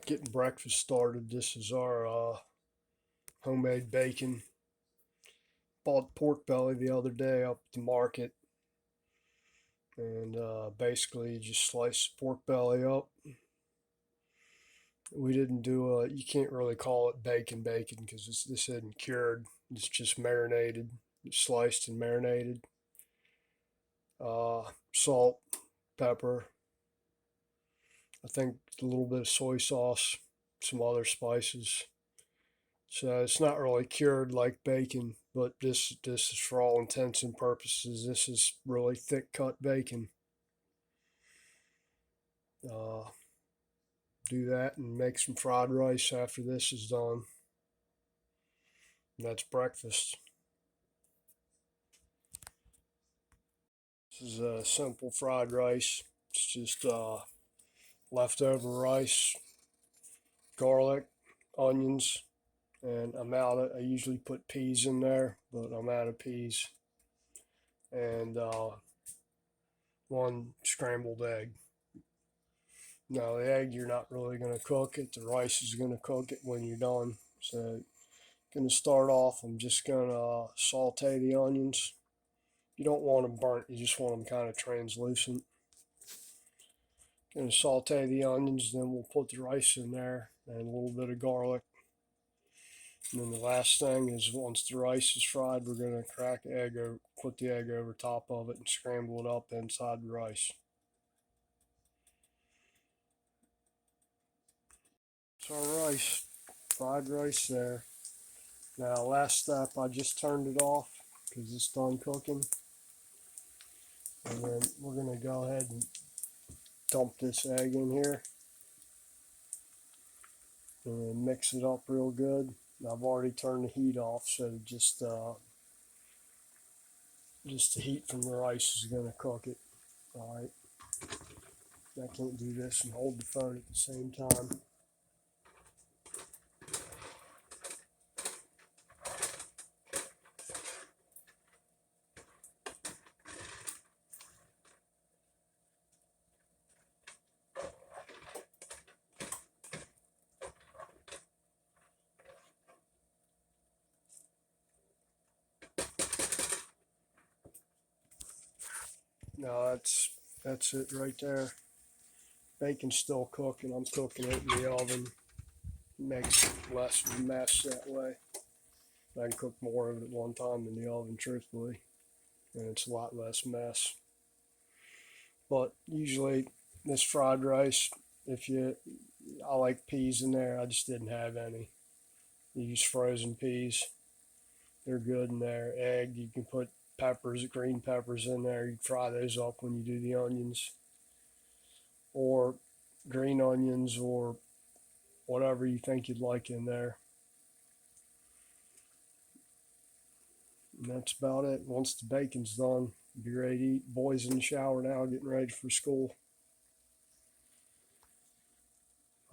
Getting breakfast started. This is our homemade bacon. Bought pork belly the other day up at the market, and basically you just slice the pork belly up. We didn't do a. You can't really call it bacon because this isn't cured. It's just marinated, sliced and marinated. Salt, pepper. I think a little bit of soy sauce, some other spices. So it's not really cured like bacon, but this is for all intents and purposes. This is really thick cut bacon. Uh, do that and make some fried rice after this is done. And that's breakfast. This is a simple fried rice. It's just leftover rice, garlic, onions, and I'm out of. I usually put peas in there, but I'm out of peas. And one scrambled egg. Now the egg you're not really going to cook it. The rice is going to cook it when you're done. So going to start off. I'm just going to saute the onions. You don't want them burnt. You just want them kind of translucent. Going to saute the onions. Then we'll put the rice in there and a little bit of garlic. And then the last thing is once the rice is fried, we're going to crack the egg over, put the egg over top of it and scramble it up inside the rice. So our rice, fried rice there. Now last step, I just turned it off because it's done cooking. And then we're going to go ahead and dump this egg in here. And then mix it up real good. I've already turned the heat off, so just the heat from the rice is going to cook it. Alright. I can't do this and hold the phone at the same time. Now that's it right there. Bacon's still cooking. I'm cooking it in the oven. Makes less of a mess that way. I can cook more of it at one time in the oven, truthfully, and it's a lot less mess. But usually this fried rice, I like peas in there. I just didn't have any. You use frozen peas. They're good in there. Egg, you can put peppers, green peppers in there. You fry those up when you do the onions. Or green onions or whatever you think you'd like in there. And that's about it. Once the bacon's done, be ready to eat. Boys in the shower now, getting ready for school.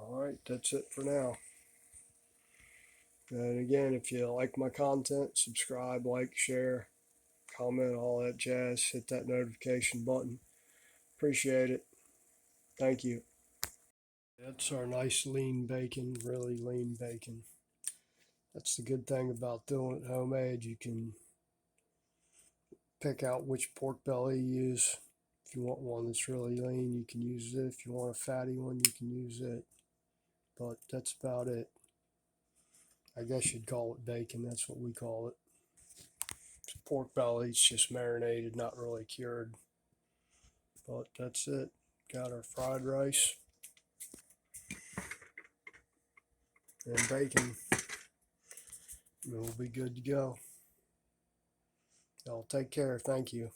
Alright, that's it for now. And again, if you like my content, subscribe, like, share, comment, all that jazz. Hit that notification button. Appreciate it. Thank you. That's our nice lean bacon, really lean bacon. That's the good thing about doing it homemade. You can pick out which pork belly you use. If you want one that's really lean, you can use it. If you want a fatty one, you can use it. But that's about it. I guess you'd call it bacon. That's what we call it. It's pork belly. It's just marinated, not really cured. But that's it. Got our fried rice and bacon. And we'll be good to go. Y'all take care. Thank you.